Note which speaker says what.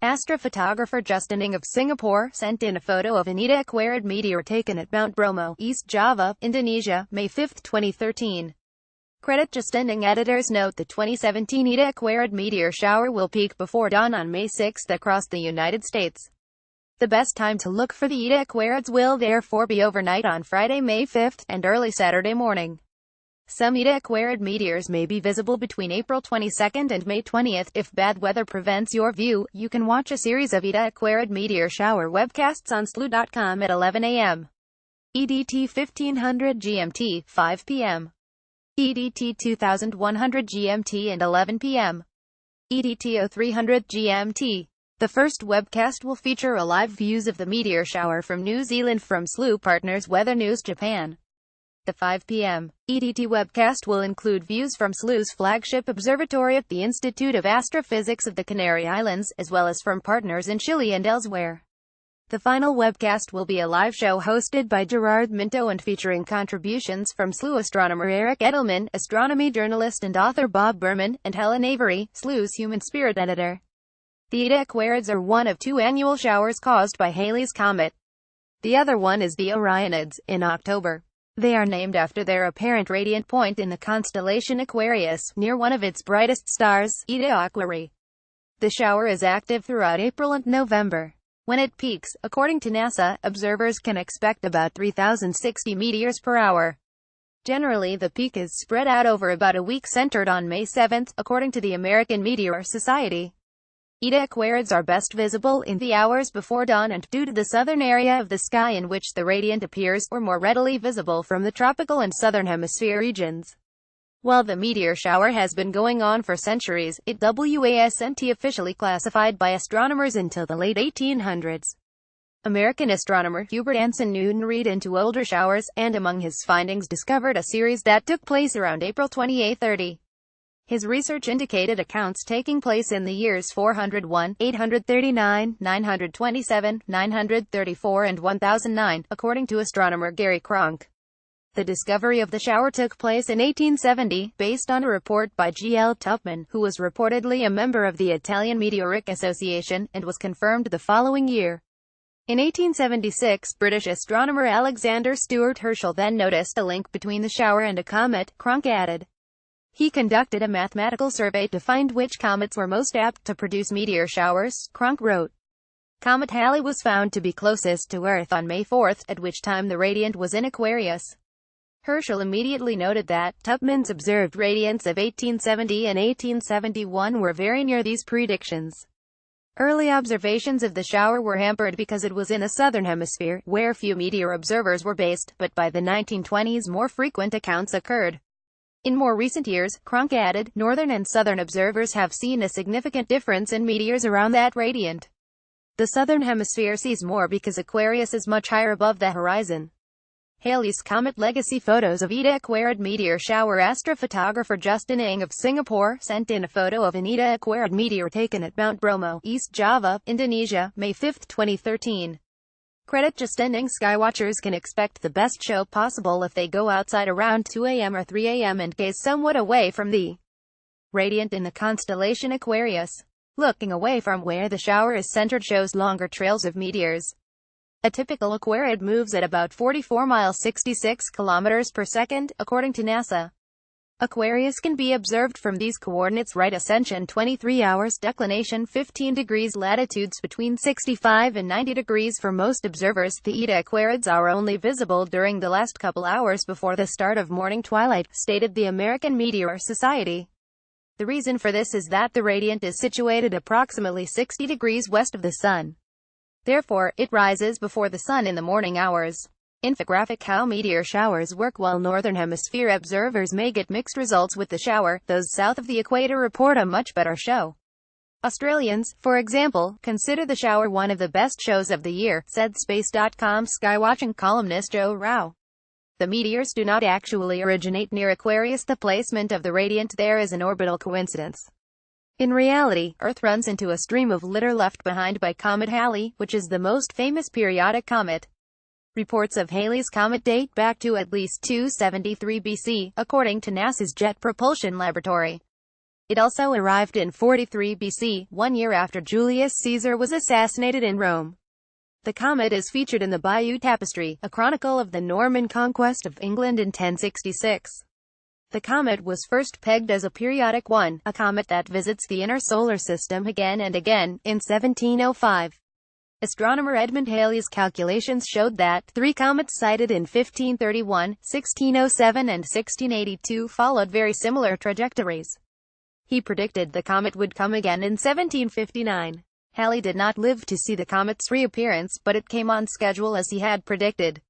Speaker 1: Astrophotographer Justin Ng of Singapore sent in a photo of an Eta Aquarid meteor taken at Mount Bromo, East Java, Indonesia, May 5, 2013. Credit Justin Ng. Editors note the 2017 Eta Aquarid meteor shower will peak before dawn on May 6 across the United States. The best time to look for the Eta Aquarids will therefore be overnight on Friday, May 5, and early Saturday morning. Some Eta Aquarid meteors may be visible between April 22 and May 20. If bad weather prevents your view, you can watch a series of Eta Aquarid meteor shower webcasts on slu.com at 11 a.m. EDT 1500 GMT, 5 p.m. EDT 2100 GMT and 11 p.m. EDT 0300 GMT. The first webcast will feature a live views of the meteor shower from New Zealand from SLU Partners Weather News Japan. The 5 p.m. EDT webcast will include views from SLU's flagship observatory at the Institute of Astrophysics of the Canary Islands, as well as from partners in Chile and elsewhere. The final webcast will be a live show hosted by Gerard Minto and featuring contributions from SLU astronomer Eric Edelman, astronomy journalist and author Bob Berman, and Helen Avery, SLU's human spirit editor. The Eta Aquarids are one of two annual showers caused by Halley's comet. The other one is the Orionids, in October. They are named after their apparent radiant point in the constellation Aquarius, near one of its brightest stars, Eta Aquarid. The shower is active throughout April and November. When it peaks, according to NASA, observers can expect about 3,060 meteors per hour. Generally, the peak is spread out over about a week, centered on May 7, according to the American Meteor Society. Eta Aquarids are best visible in the hours before dawn and due to the southern area of the sky in which the radiant appears, or more readily visible from the tropical and southern hemisphere regions. While the meteor shower has been going on for centuries, it wasn't officially classified by astronomers until the late 1800s. American astronomer Hubert Anson Newton read into older showers, and among his findings discovered a series that took place around April 28-30. His research indicated accounts taking place in the years 401, 839, 927, 934 and 1009, according to astronomer Gary Cronk. The discovery of the shower took place in 1870, based on a report by G. L. Tupman, who was reportedly a member of the Italian Meteoric Association, and was confirmed the following year. In 1876, British astronomer Alexander Stewart Herschel then noticed a link between the shower and a comet, Cronk added. He conducted a mathematical survey to find which comets were most apt to produce meteor showers, Cronk wrote. Comet Halley was found to be closest to Earth on May 4, at which time the radiant was in Aquarius. Herschel immediately noted that Tupman's observed radiants of 1870 and 1871 were very near these predictions. Early observations of the shower were hampered because it was in the southern hemisphere, where few meteor observers were based, but by the 1920s more frequent accounts occurred. In more recent years, Cronk added, northern and southern observers have seen a significant difference in meteors around that radiant. The southern hemisphere sees more because Aquarius is much higher above the horizon. Halley's Comet Legacy photos of Eta Aquarid meteor shower. Astrophotographer Justin Ng of Singapore sent in a photo of an Eta Aquarid meteor taken at Mount Bromo, East Java, Indonesia, May 5, 2013. Credit Justin Ng. Skywatchers can expect the best show possible if they go outside around 2 a.m. or 3 a.m. and gaze somewhat away from the radiant in the constellation Aquarius. Looking away from where the shower is centered shows longer trails of meteors. A typical Aquarid moves at about 44 miles 66 kilometers per second, according to NASA. Aquarius can be observed from these coordinates: right ascension 23 hours, declination 15 degrees, latitudes between 65 and 90 degrees for most observers. The Eta Aquarids are only visible during the last couple hours before the start of morning twilight, stated the American Meteor Society. The reason for this is that the radiant is situated approximately 60 degrees west of the sun. Therefore, it rises before the sun in the morning hours. Infographic: how meteor showers work. While northern hemisphere observers may get mixed results with the shower, those south of the equator report a much better show. Australians, for example, consider the shower one of the best shows of the year, said Space.com skywatching columnist Joe Rao. The meteors do not actually originate near Aquarius. The placement of the radiant there is an orbital coincidence. In reality, Earth runs into a stream of litter left behind by Comet Halley, which is the most famous periodic comet. Reports of Halley's Comet date back to at least 273 BC, according to NASA's Jet Propulsion Laboratory. It also arrived in 43 BC, 1 year after Julius Caesar was assassinated in Rome. The comet is featured in the Bayeux Tapestry, a chronicle of the Norman conquest of England in 1066. The comet was first pegged as a periodic one, a comet that visits the inner solar system again and again, in 1705. Astronomer Edmund Halley's calculations showed that 3 comets sighted in 1531, 1607 and 1682 followed very similar trajectories. He predicted the comet would come again in 1759. Halley did not live to see the comet's reappearance, but it came on schedule as he had predicted.